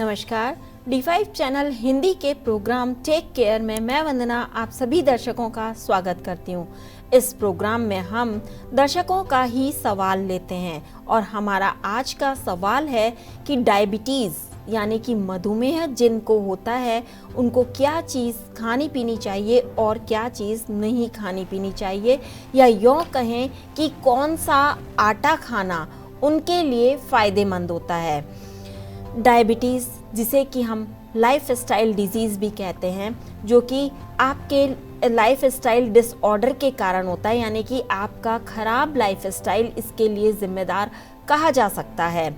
नमस्कार, D5 channel Hindi के programme take care में मैं वंदना आप सभी दर्शकों का स्वागत करती हूँ। इस प्रोग्राम में हम दर्शकों का ही सवाल लेते हैं और हमारा आज का सवाल है कि डायबिटीज़ यानी कि मधुमेह जिनको होता है उनको क्या चीज़ खानी पीनी चाहिए और क्या चीज़ नहीं खानी पीनी चाहिए, या यूँ कहें कि कौन सा आटा खाना उनके लिए फ़ायदेमंद होता है। डायबिटीज़ जिसे कि हम लाइफस्टाइल डिजीज़ भी कहते हैं, जो कि आपके लाइफस्टाइल डिसऑर्डर के कारण होता है, यानी कि आपका ख़राब लाइफस्टाइल इसके लिए ज़िम्मेदार कहा जा सकता है।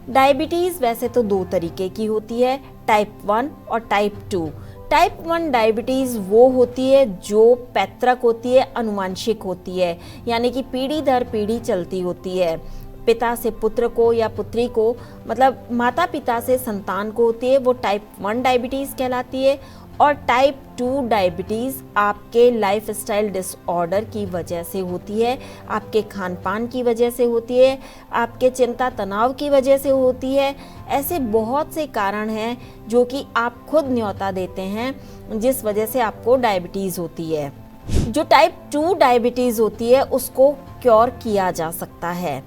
डायबिटीज़ वैसे तो दो तरीके की होती है, टाइप 1 और टाइप 2। टाइप 1 डायबिटीज़ वो होती है जो पैतृक होती है, आनुवंशिक होती है, यानी कि पीढ़ी दर पीढ़ी चलती होती है। पिता से पुत्र को या पुत्री को, मतलब माता पिता से संतान को होती है, वो टाइप 1 डायबिटीज़ कहलाती है। और टाइप 2 डायबिटीज़ आपके लाइफस्टाइल डिसऑर्डर की वजह से होती है, आपके खान पान की वजह से होती है, आपके चिंता तनाव की वजह से होती है। ऐसे बहुत से कारण हैं जो कि आप खुद न्योता देते हैं जिस वजह से आपको डायबिटीज़ होती है। जो टाइप 2 डायबिटीज़ होती है उसको क्योर किया जा सकता है।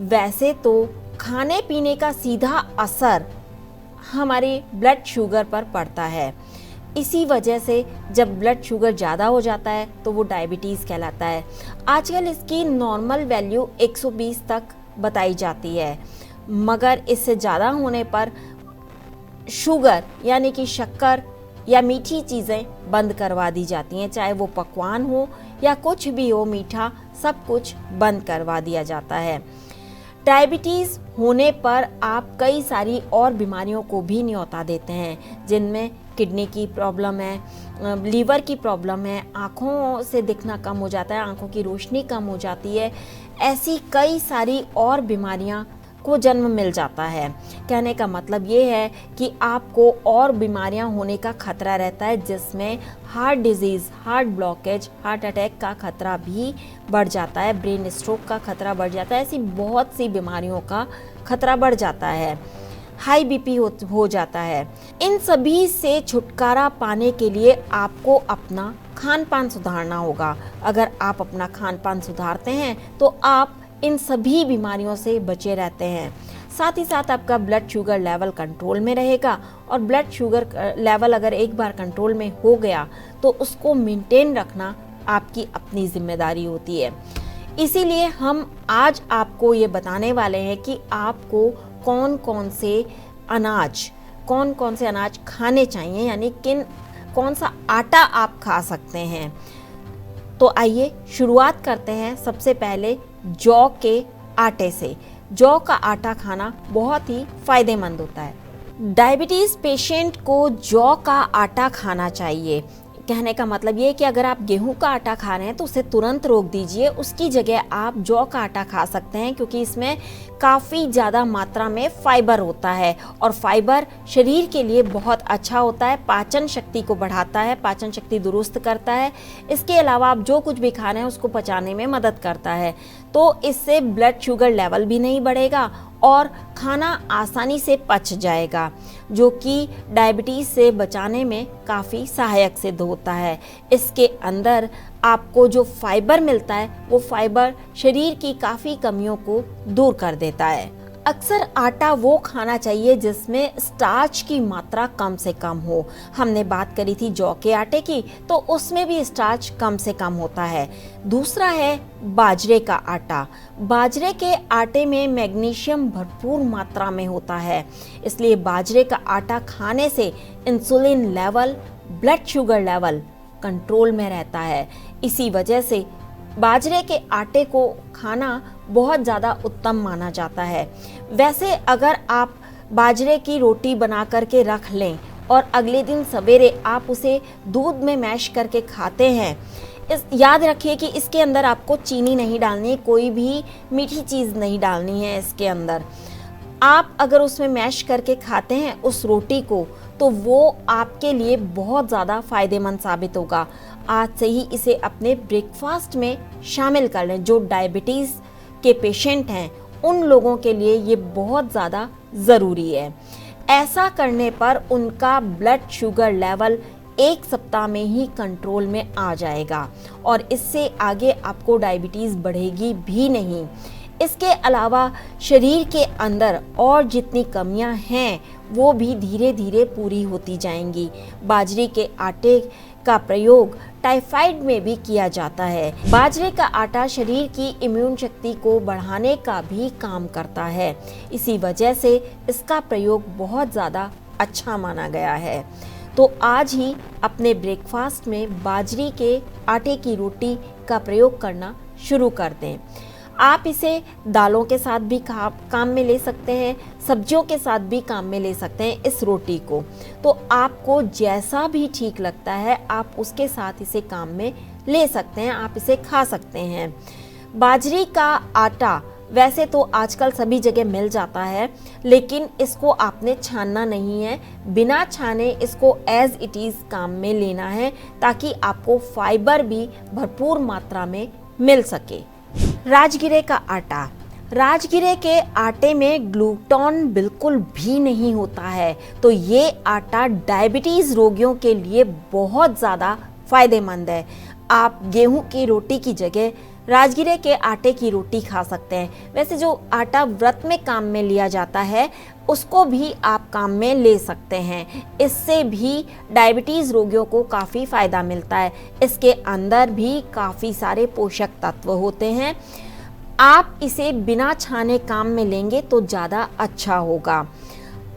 वैसे तो खाने पीने का सीधा असर हमारे ब्लड शुगर पर पड़ता है। इसी वजह से जब ब्लड शुगर ज़्यादा हो जाता है तो वो डायबिटीज़ कहलाता है। आजकल इसकी नॉर्मल वैल्यू 120 तक बताई जाती है, मगर इससे ज़्यादा होने पर शुगर यानी कि शक्कर या मीठी चीज़ें बंद करवा दी जाती हैं, चाहे वो पकवान हो या कुछ भी हो मीठा, सब कुछ बंद करवा दिया जाता है। डायबिटीज़ होने पर आप कई सारी और बीमारियों को भी न्योता देते हैं, जिनमें किडनी की प्रॉब्लम है, लीवर की प्रॉब्लम है, आँखों से दिखना कम हो जाता है, आँखों की रोशनी कम हो जाती है। ऐसी कई सारी और बीमारियां को जन्म मिल जाता है। कहने का मतलब ये है कि आपको और बीमारियां होने का खतरा रहता है, जिसमें heart disease, heart blockage, heart attack का खतरा भी बढ़ जाता है, ब्रेन स्ट्रोक का खतरा बढ़ जाता है। ऐसी बहुत सी बीमारियों का खतरा बढ़ जाता है, हाई बीपी हो जाता है। इन सभी से छुटकारा पाने के लिए आपको अपना खान पान सुधारना होगा। अगर आप अपना खान पान सुधारते हैं तो आप इन सभी बीमारियों से बचे रहते हैं। साथ ही साथ आपका ब्लड शुगर लेवल कंट्रोल में रहेगा, और ब्लड शुगर लेवल अगर एक बार कंट्रोल में हो गया तो उसको मेंटेन रखना आपकी अपनी जिम्मेदारी होती है। इसीलिए हम आज आपको ये बताने वाले हैं कि आपको कौन कौन से अनाज खाने चाहिए, यानी कौन सा आटा आप खा सकते हैं। तो आइए शुरुआत करते हैं सबसे पहले जौ के आटे से। जौ का आटा खाना बहुत ही फायदेमंद होता है। डायबिटीज़ पेशेंट को जौ का आटा खाना चाहिए। कहने का मतलब ये है कि अगर आप गेहूं का आटा खा रहे हैं तो उसे तुरंत रोक दीजिए, उसकी जगह आप जौ का आटा खा सकते हैं, क्योंकि इसमें काफ़ी ज़्यादा मात्रा में फाइबर होता है और फाइबर शरीर के लिए बहुत अच्छा होता है, पाचन शक्ति को बढ़ाता है, पाचन शक्ति दुरुस्त करता है। इसके अलावा आप जो कुछ भी खा रहे हैं उसको पचाने में मदद करता है, तो इससे ब्लड शुगर लेवल भी नहीं बढ़ेगा और खाना आसानी से पच जाएगा, जो कि डायबिटीज़ से बचाने में काफ़ी सहायक सिद्ध होता है। इसके अंदर आपको जो फाइबर मिलता है वो फाइबर शरीर की काफ़ी कमियों को दूर कर देता है। अक्सर आटा वो खाना चाहिए जिसमें स्टार्च की मात्रा कम से कम हो। हमने बात करी थी जौ के आटे की, तो उसमें भी स्टार्च कम से कम होता है। दूसरा है बाजरे का आटा। बाजरे के आटे में मैग्नीशियम भरपूर मात्रा में होता है, इसलिए बाजरे का आटा खाने से insulin level, blood sugar level control में रहता है। इसी वजह से बाजरे के आटे को खाना बहुत ज़्यादा उत्तम माना जाता है। वैसे अगर आप बाजरे की रोटी बना करके रख लें और अगले दिन सवेरे आप उसे दूध में मैश करके खाते हैं, याद रखिए कि इसके अंदर आपको चीनी नहीं डालनी है, कोई भी मीठी चीज़ नहीं डालनी है इसके अंदर। आप अगर उसमें मैश करके खाते हैं उस रोटी को, तो वो आपके लिए बहुत ज़्यादा फ़ायदेमंद साबित होगा। आज से ही इसे अपने ब्रेकफास्ट में शामिल कर लें। जो डायबिटीज़ के पेशेंट हैं उन लोगों के लिए ये बहुत ज़्यादा ज़रूरी है। ऐसा करने पर उनका ब्लड शुगर लेवल 1 सप्ताह में ही कंट्रोल में आ जाएगा और इससे आगे आपको डायबिटीज़ बढ़ेगी भी नहीं। इसके अलावा शरीर के अंदर और जितनी कमियां हैं वो भी धीरे धीरे पूरी होती जाएंगी। बाजरे के आटे का प्रयोग टाइफाइड में भी किया जाता है। बाजरे का आटा शरीर की इम्यून शक्ति को बढ़ाने का भी काम करता है। इसी वजह से इसका प्रयोग बहुत ज़्यादा अच्छा माना गया है। तो आज ही अपने ब्रेकफास्ट में बाजरे के आटे की रोटी का प्रयोग करना शुरू कर दें। आप इसे दालों के साथ भी काम में ले सकते हैं, सब्जियों के साथ भी काम में ले सकते हैं इस रोटी को। तो आपको जैसा भी ठीक लगता है आप उसके साथ इसे काम में ले सकते हैं, आप इसे खा सकते हैं। बाजरे का आटा वैसे तो आजकल सभी जगह मिल जाता है, लेकिन इसको आपने छानना नहीं है। बिना छाने इसको एज इट इज़ काम में लेना है ताकि आपको फाइबर भी भरपूर मात्रा में मिल सके। राजगिरे का आटा। राजगिरे के आटे में ग्लूटेन बिल्कुल भी नहीं होता है, तो ये आटा डायबिटीज़ रोगियों के लिए बहुत ज़्यादा फायदेमंद है। आप गेहूं की रोटी की जगह राजगिरे के आटे की रोटी खा सकते हैं। वैसे जो आटा व्रत में काम में लिया जाता है उसको भी आप काम में ले सकते हैं। इससे भी डायबिटीज़ रोगियों को काफ़ी फ़ायदा मिलता है। इसके अंदर भी काफ़ी सारे पोषक तत्व होते हैं। आप इसे बिना छाने काम में लेंगे तो ज़्यादा अच्छा होगा।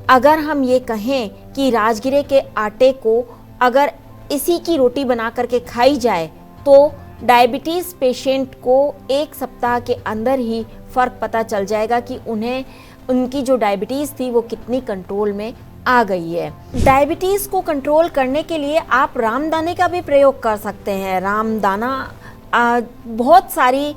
अगर हम ये कहें कि राजगिरे के आटे को अगर इसी की रोटी बना करके खाई जाए तो डायबिटीज़ पेशेंट को 1 सप्ताह के अंदर ही फ़र्क पता चल जाएगा कि उनकी जो डायबिटीज़ थी वो कितनी कंट्रोल में आ गई है। डायबिटीज़ को कंट्रोल करने के लिए आप रामदाने का भी प्रयोग कर सकते हैं। रामदाना बहुत सारी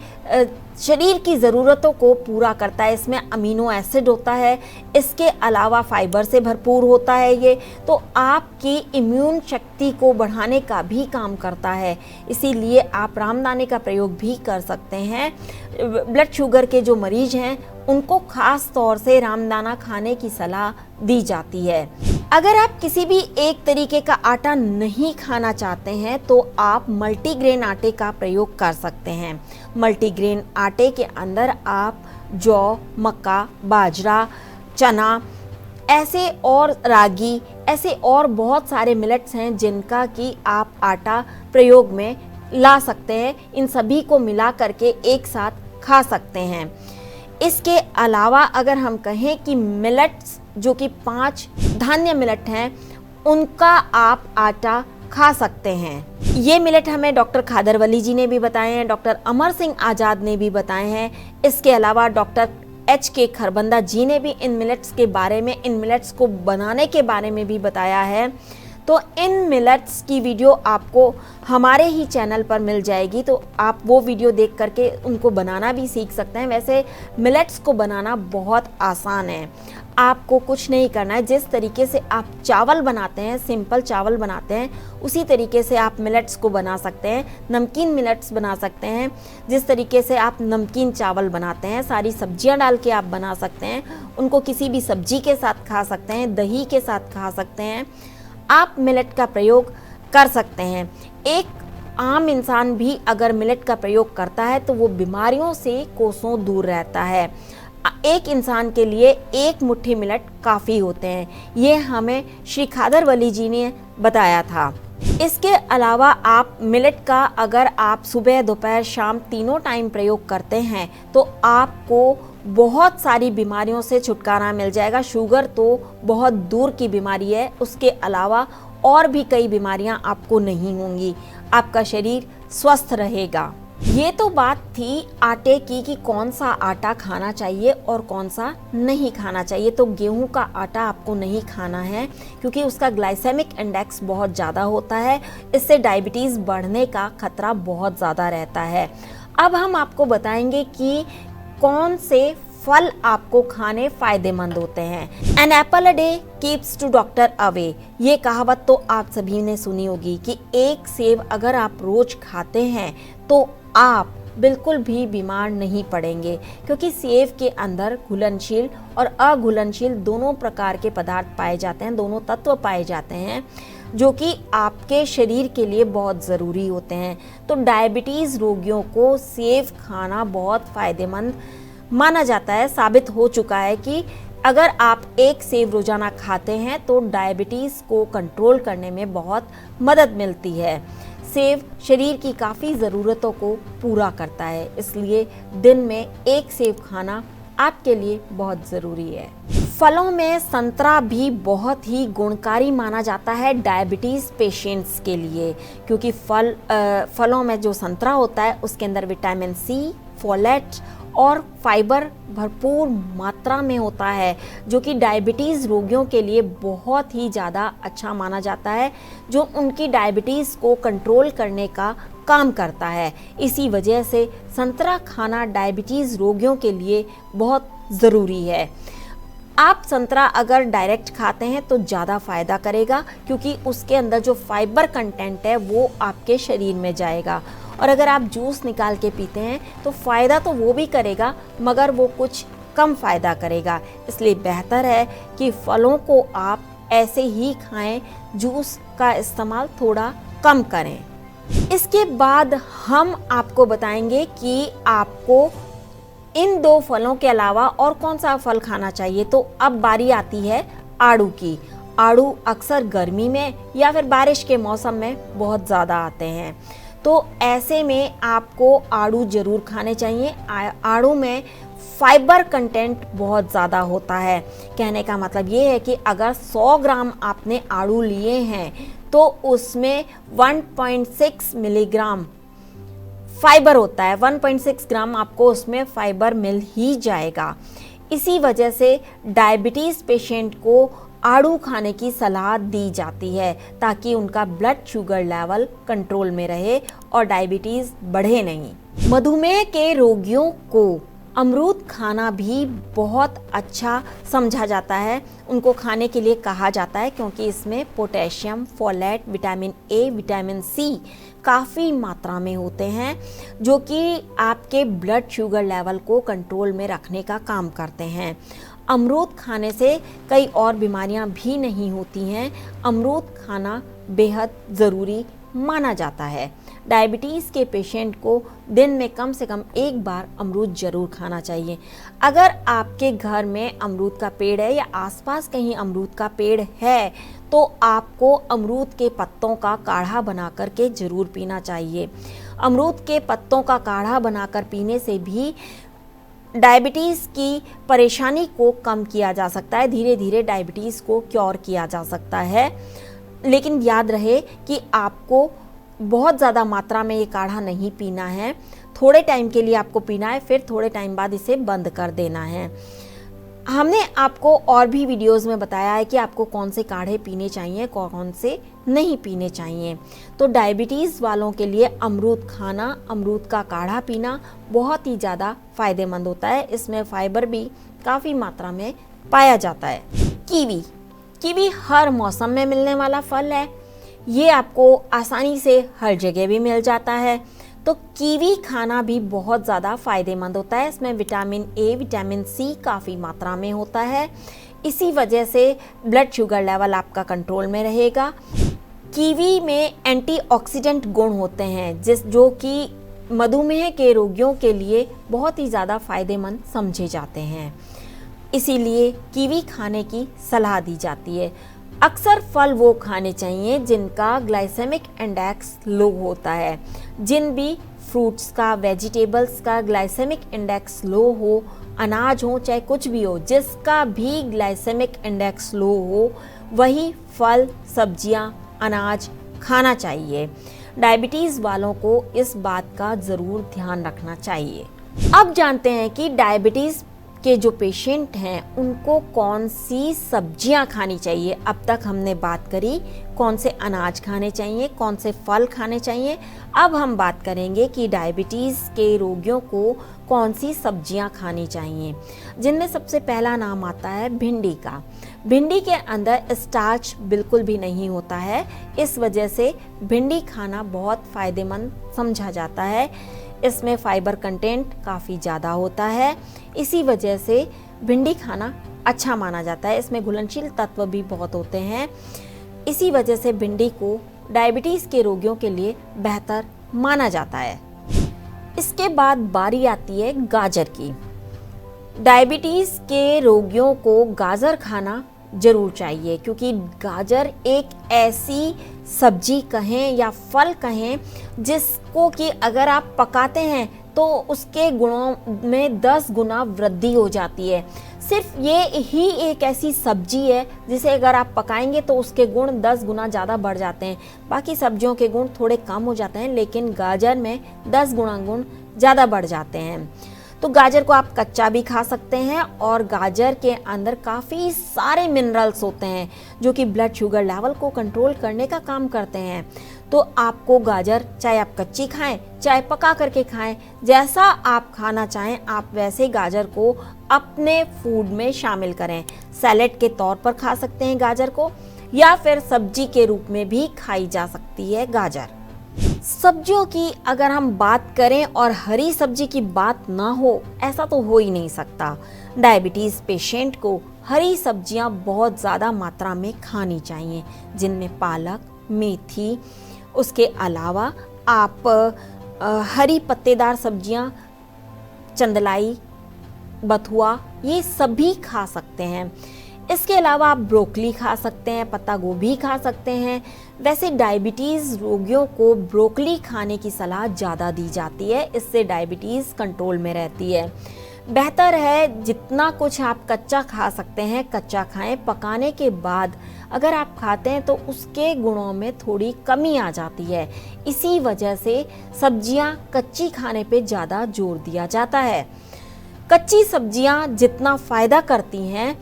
शरीर की ज़रूरतों को पूरा करता है। इसमें अमीनो एसिड होता है, इसके अलावा फाइबर से भरपूर होता है ये, तो आपकी इम्यून शक्ति को बढ़ाने का भी काम करता है। इसीलिए आप रामदाने का प्रयोग भी कर सकते हैं। ब्लड शुगर के जो मरीज हैं उनको खास तौर से रामदाना खाने की सलाह दी जाती है। अगर आप किसी भी एक तरीके का आटा नहीं खाना चाहते हैं तो आप मल्टीग्रेन आटे का प्रयोग कर सकते हैं। मल्टीग्रेन आटे के अंदर आप जौ, मक्का, बाजरा, चना ऐसे और रागी ऐसे और बहुत सारे मिलेट्स हैं जिनका कि आप आटा प्रयोग में ला सकते हैं। इन सभी को मिला करके एक साथ खा सकते हैं। इसके अलावा अगर हम कहें कि मिलेट्स जो कि 5 धान्य मिलेट हैं उनका आप आटा खा सकते हैं। ये मिलेट हमें डॉक्टर खादरवली जी ने भी बताए हैं, डॉक्टर अमर सिंह आज़ाद ने भी बताए हैं। इसके अलावा डॉक्टर HK खरबंदा जी ने भी इन मिलेट्स के बारे में, इन मिलेट्स को बनाने के बारे में भी बताया है। तो इन मिलेट्स की वीडियो आपको हमारे ही चैनल पर मिल जाएगी, तो आप वो वीडियो देख करके उनको बनाना भी सीख सकते हैं। वैसे मिलेट्स को बनाना बहुत आसान है, आपको कुछ नहीं करना है। जिस तरीके से आप चावल बनाते हैं, सिंपल चावल बनाते हैं, उसी तरीके से आप मिलेट्स को बना सकते हैं। नमकीन मिलेट्स बना सकते हैं, जिस तरीके से आप नमकीन चावल बनाते हैं, सारी सब्जियां डाल के आप बना सकते हैं। उनको किसी भी सब्जी के साथ खा सकते हैं, दही के साथ खा सकते हैं। आप मिलेट का प्रयोग कर सकते हैं। एक आम इंसान भी अगर मिलेट का प्रयोग करता है तो वो बीमारियों से कोसों दूर रहता है। एक इंसान के लिए 1 मुट्ठी मिलेट काफ़ी होते हैं, ये हमें श्री खादरवली जी ने बताया था। इसके अलावा आप मिलेट का अगर आप सुबह, दोपहर, शाम तीनों टाइम प्रयोग करते हैं तो आपको बहुत सारी बीमारियों से छुटकारा मिल जाएगा। शुगर तो बहुत दूर की बीमारी है, उसके अलावा और भी कई बीमारियां आपको नहीं होंगी। आपका शरीर स्वस्थ रहेगा। ये तो बात थी आटे की कि कौन सा आटा खाना चाहिए और कौन सा नहीं खाना चाहिए। तो गेहूं का आटा आपको नहीं खाना है क्योंकि उसका ग्लाइसेमिक इंडेक्स बहुत ज़्यादा होता है, इससे डायबिटीज़ बढ़ने का खतरा बहुत ज़्यादा रहता है। अब हम आपको बताएंगे कि कौन से फल आपको खाने फायदेमंद होते हैं। An apple a day keeps to doctor away, ये कहावत तो आप सभी ने सुनी होगी कि एक सेब अगर आप रोज खाते हैं तो आप बिल्कुल भी बीमार नहीं पड़ेंगे, क्योंकि सेब के अंदर घुलनशील और अघुलनशील दोनों प्रकार के पदार्थ पाए जाते हैं, दोनों तत्व पाए जाते हैं जो कि आपके शरीर के लिए बहुत ज़रूरी होते हैं। तो डायबिटीज़ रोगियों को सेब खाना बहुत फ़ायदेमंद माना जाता है। साबित हो चुका है कि अगर आप एक सेब रोज़ाना खाते हैं तो डायबिटीज़ को कंट्रोल करने में बहुत मदद मिलती है। सेब शरीर की काफ़ी ज़रूरतों को पूरा करता है, इसलिए दिन में एक सेब खाना आपके लिए बहुत ज़रूरी है। फलों में संतरा भी बहुत ही गुणकारी माना जाता है डायबिटीज़ पेशेंट्स के लिए, क्योंकि फलों में जो संतरा होता है उसके अंदर विटामिन सी, फोलेट और फाइबर भरपूर मात्रा में होता है, जो कि डायबिटीज़ रोगियों के लिए बहुत ही ज़्यादा अच्छा माना जाता है, जो उनकी डायबिटीज़ को कंट्रोल करने का काम करता है। इसी वजह से संतरा खाना डायबिटीज़ रोगियों के लिए बहुत ज़रूरी है। आप संतरा अगर डायरेक्ट खाते हैं तो ज़्यादा फ़ायदा करेगा, क्योंकि उसके अंदर जो फाइबर कंटेंट है वो आपके शरीर में जाएगा। और अगर आप जूस निकाल के पीते हैं तो फ़ायदा तो वो भी करेगा, मगर वो कुछ कम फ़ायदा करेगा। इसलिए बेहतर है कि फलों को आप ऐसे ही खाएं, जूस का इस्तेमाल थोड़ा कम करें। इसके बाद हम आपको बताएंगे कि आपको इन दो फलों के अलावा और कौन सा फल खाना चाहिए। तो अब बारी आती है आड़ू की। आड़ू अक्सर गर्मी में या फिर बारिश के मौसम में बहुत ज़्यादा आते हैं, तो ऐसे में आपको आड़ू ज़रूर खाने चाहिए। आड़ू में फाइबर कंटेंट बहुत ज़्यादा होता है। कहने का मतलब ये है कि अगर 100 ग्राम आपने आड़ू लिए हैं तो उसमें 1.6 मिलीग्राम फाइबर होता है। 1.6 ग्राम आपको उसमें फाइबर मिल ही जाएगा। इसी वजह से डायबिटीज़ पेशेंट को आड़ू खाने की सलाह दी जाती है, ताकि उनका ब्लड शुगर लेवल कंट्रोल में रहे और डायबिटीज़ बढ़े नहीं। मधुमेह के रोगियों को अमरूद खाना भी बहुत अच्छा समझा जाता है, उनको खाने के लिए कहा जाता है, क्योंकि इसमें potassium, folate, vitamin A, vitamin C काफ़ी मात्रा में होते हैं, जो कि आपके ब्लड शुगर लेवल को कंट्रोल में रखने का काम करते हैं। अमरूद खाने से कई और बीमारियां भी नहीं होती हैं। अमरूद खाना बेहद ज़रूरी माना जाता है। डायबिटीज़ के पेशेंट को दिन में कम से कम एक बार अमरूद ज़रूर खाना चाहिए। अगर आपके घर में अमरूद का पेड़ है या आसपास कहीं अमरूद का पेड़ है तो आपको अमरूद के पत्तों का काढ़ा बना कर के ज़रूर पीना चाहिए। अमरूद के पत्तों का काढ़ा बनाकर पीने से भी डायबिटीज़ की परेशानी को कम किया जा सकता है। धीरे धीरे डायबिटीज़ को क्योर किया जा सकता है, लेकिन याद रहे कि आपको बहुत ज़्यादा मात्रा में ये काढ़ा नहीं पीना है। थोड़े टाइम के लिए आपको पीना है, फिर थोड़े टाइम बाद इसे बंद कर देना है। हमने आपको और भी वीडियोस में बताया है कि आपको कौन से काढ़े पीने चाहिए, कौन से नहीं पीने चाहिए। तो डायबिटीज़ वालों के लिए अमरूद खाना, अमरूद का काढ़ा पीना बहुत ही ज़्यादा फ़ायदेमंद होता है। इसमें फाइबर भी काफ़ी मात्रा में पाया जाता है। कीवी हर मौसम में मिलने वाला फल है। ये आपको आसानी से हर जगह भी मिल जाता है, तो कीवी खाना भी बहुत ज़्यादा फ़ायदेमंद होता है। इसमें विटामिन ए, विटामिन सी काफ़ी मात्रा में होता है। इसी वजह से ब्लड शुगर लेवल आपका कंट्रोल में रहेगा। कीवी में एंटीऑक्सीडेंट गुण होते हैं, जो कि मधुमेह के रोगियों के लिए बहुत ही ज़्यादा फ़ायदेमंद समझे जाते हैं। इसीलिए कीवी खाने की सलाह दी जाती है। अक्सर फल वो खाने चाहिए जिनका ग्लाइसेमिक इंडेक्स लो होता है। जिन भी फ्रूट्स का, वेजिटेबल्स का ग्लाइसेमिक इंडेक्स लो हो, अनाज हो चाहे कुछ भी हो, जिसका भी ग्लाइसेमिक इंडेक्स लो हो, वही फल, सब्जियां, अनाज खाना चाहिए। डायबिटीज़ वालों को इस बात का ज़रूर ध्यान रखना चाहिए। अब जानते हैं कि डायबिटीज़ के जो पेशेंट हैं उनको कौन सी सब्जियां खानी चाहिए। अब तक हमने बात करी कौन से अनाज खाने चाहिए, कौन से फल खाने चाहिए। अब हम बात करेंगे कि डायबिटीज़ के रोगियों को कौन सी सब्जियां खानी चाहिए, जिनमें सबसे पहला नाम आता है भिंडी का। भिंडी के अंदर स्टार्च बिल्कुल भी नहीं होता है, इस वजह से भिंडी खाना बहुत फ़ायदेमंद समझा जाता है। इसमें फाइबर कंटेंट काफ़ी ज़्यादा होता है, इसी वजह से भिंडी खाना अच्छा माना जाता है। इसमें घुलनशील तत्व भी बहुत होते हैं, इसी वजह से भिंडी को डायबिटीज़ के रोगियों के लिए बेहतर माना जाता है। इसके बाद बारी आती है गाजर की। डायबिटीज़ के रोगियों को गाजर खाना जरूर चाहिए, क्योंकि गाजर एक ऐसी सब्जी कहें या फल कहें जिसको कि अगर आप पकाते हैं तो उसके गुणों में 10 गुना वृद्धि हो जाती है। सिर्फ ये ही एक ऐसी सब्जी है जिसे अगर आप पकाएंगे तो उसके गुण 10 गुना ज़्यादा बढ़ जाते हैं। बाकी सब्जियों के गुण थोड़े कम हो जाते हैं, लेकिन गाजर में 10 गुना गुण ज़्यादा बढ़ जाते हैं। तो गाजर को आप कच्चा भी खा सकते हैं, और गाजर के अंदर काफ़ी सारे मिनरल्स होते हैं जो कि ब्लड शुगर लेवल को कंट्रोल करने का काम करते हैं। तो आपको गाजर चाहे आप कच्ची खाएं चाहे पका करके खाएं, जैसा आप खाना चाहें आप वैसे गाजर को अपने फूड में शामिल करें। सैलेड के तौर पर खा सकते हैं गाजर को, या फिर सब्जी के रूप में भी खाई जा सकती है गाजर। सब्जियों की अगर हम बात करें और हरी सब्जी की बात ना हो, ऐसा तो हो ही नहीं सकता। डायबिटीज़ पेशेंट को हरी सब्जियां बहुत ज़्यादा मात्रा में खानी चाहिए, जिनमें पालक, मेथी, उसके अलावा आप हरी पत्तेदार सब्जियां, चंदलाई, बथुआ, ये सभी खा सकते हैं। इसके अलावा आप ब्रोकली खा सकते हैं, पत्ता गोभी खा सकते हैं। वैसे डायबिटीज़ रोगियों को ब्रोकली खाने की सलाह ज़्यादा दी जाती है, इससे डायबिटीज़ कंट्रोल में रहती है। बेहतर है जितना कुछ आप कच्चा खा सकते हैं कच्चा खाएं। पकाने के बाद अगर आप खाते हैं तो उसके गुणों में थोड़ी कमी आ जाती है, इसी वजह से सब्जियां कच्ची खाने पे ज़्यादा जोर दिया जाता है। कच्ची सब्जियां जितना फ़ायदा करती हैं,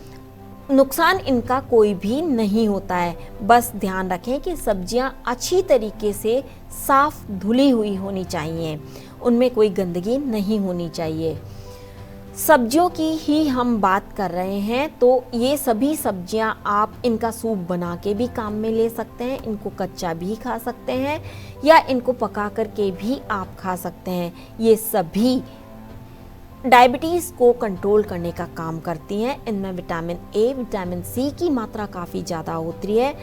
नुकसान इनका कोई भी नहीं होता है। बस ध्यान रखें कि सब्जियां अच्छी तरीके से साफ धुली हुई होनी चाहिए, उनमें कोई गंदगी नहीं होनी चाहिए। सब्जियों की ही हम बात कर रहे हैं, तो ये सभी सब्जियां आप इनका सूप बना के भी काम में ले सकते हैं, इनको कच्चा भी खा सकते हैं, या इनको पका करके भी आप खा सकते हैं। ये सभी डायबिटीज़ को कंट्रोल करने का काम करती हैं। इनमें विटामिन ए, विटामिन सी की मात्रा काफ़ी ज़्यादा होती है,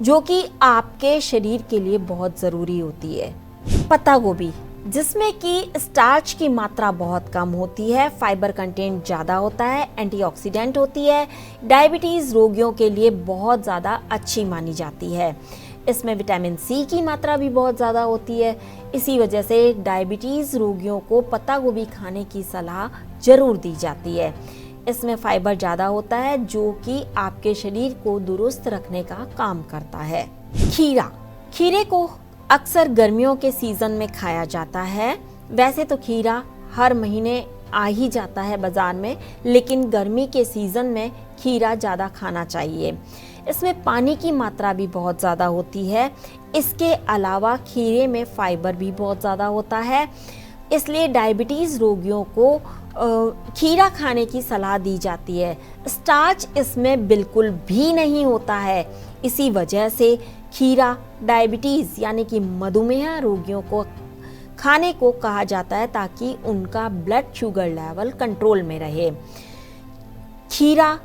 जो कि आपके शरीर के लिए बहुत ज़रूरी होती है। पत्ता गोभी, जिसमें कि स्टार्च की मात्रा बहुत कम होती है, फाइबर कंटेंट ज़्यादा होता है, एंटीऑक्सीडेंट होती है, डायबिटीज़ रोगियों के लिए बहुत ज़्यादा अच्छी मानी जाती है। इसमें विटामिन सी की मात्रा भी बहुत ज़्यादा होती है, इसी वजह से डायबिटीज़ रोगियों को पत्ता गोभी खाने की सलाह ज़रूर दी जाती है। इसमें फाइबर ज़्यादा होता है, जो कि आपके शरीर को दुरुस्त रखने का काम करता है। खीरा, खीरे को अक्सर गर्मियों के सीज़न में खाया जाता है। वैसे तो खीरा हर महीने आ ही जाता है बाज़ार में, लेकिन गर्मी के सीज़न में खीरा ज़्यादा खाना चाहिए। इसमें पानी की मात्रा भी बहुत ज़्यादा होती है। इसके अलावा खीरे में फाइबर भी बहुत ज़्यादा होता है, इसलिए डायबिटीज़ रोगियों को खीरा खाने की सलाह दी जाती है। स्टार्च इसमें बिल्कुल भी नहीं होता है, इसी वजह से खीरा डायबिटीज़ यानी कि मधुमेह रोगियों को खाने को कहा जाता है, ताकि उनका ब्लड शुगर लेवल कंट्रोल में रहे। खीरा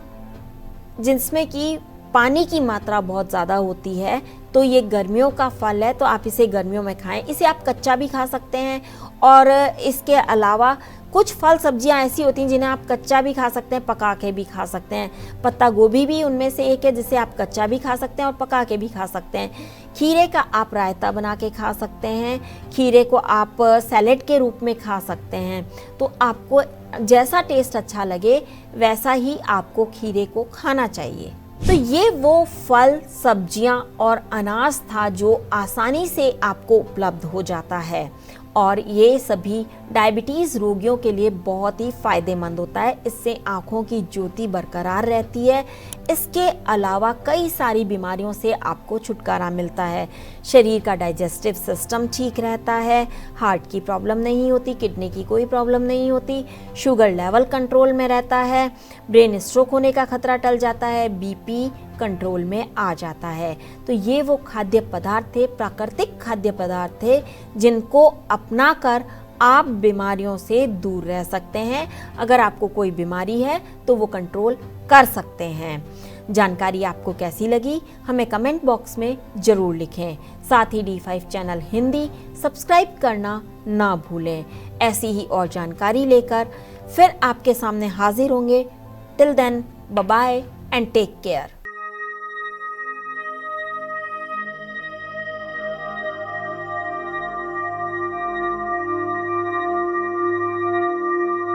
जिसमें कि पानी की मात्रा बहुत ज़्यादा होती है, तो ये गर्मियों का फल है, तो आप इसे गर्मियों में खाएं। इसे आप कच्चा भी खा सकते हैं, और इसके अलावा कुछ फल सब्जियां ऐसी होती हैं जिन्हें आप कच्चा भी खा सकते हैं, पका के भी खा सकते हैं। पत्ता गोभी भी उनमें से एक है जिसे आप कच्चा भी खा सकते हैं और पका के भी खा सकते हैं। खीरे का आप रायता बना के खा सकते हैं, खीरे को आप सैलेड के रूप में खा सकते हैं। तो आपको जैसा टेस्ट अच्छा लगे वैसा ही आपको खीरे को खाना चाहिए। तो ये वो फल, सब्जियां और अनाज था जो आसानी से आपको उपलब्ध हो जाता है, और ये सभी डायबिटीज़ रोगियों के लिए बहुत ही फ़ायदेमंद होता है। इससे आँखों की ज्योति बरकरार रहती है। इसके अलावा कई सारी बीमारियों से आपको छुटकारा मिलता है। शरीर का डाइजेस्टिव सिस्टम ठीक रहता है, हार्ट की प्रॉब्लम नहीं होती, किडनी की कोई प्रॉब्लम नहीं होती, शुगर लेवल कंट्रोल में रहता है, ब्रेन स्ट्रोक होने का खतरा टल जाता है, बीपी कंट्रोल में आ जाता है। तो ये वो खाद्य पदार्थ थे, प्राकृतिक खाद्य पदार्थ थे, जिनको अपनाकर आप बीमारियों से दूर रह सकते हैं। अगर आपको कोई बीमारी है तो वो कंट्रोल कर सकते हैं। जानकारी आपको कैसी लगी हमें कमेंट बॉक्स में ज़रूर लिखें। साथ ही D5 चैनल हिंदी सब्सक्राइब करना ना भूलें। ऐसी ही और जानकारी लेकर फिर आपके सामने हाजिर होंगे। Till then, bye bye and take care.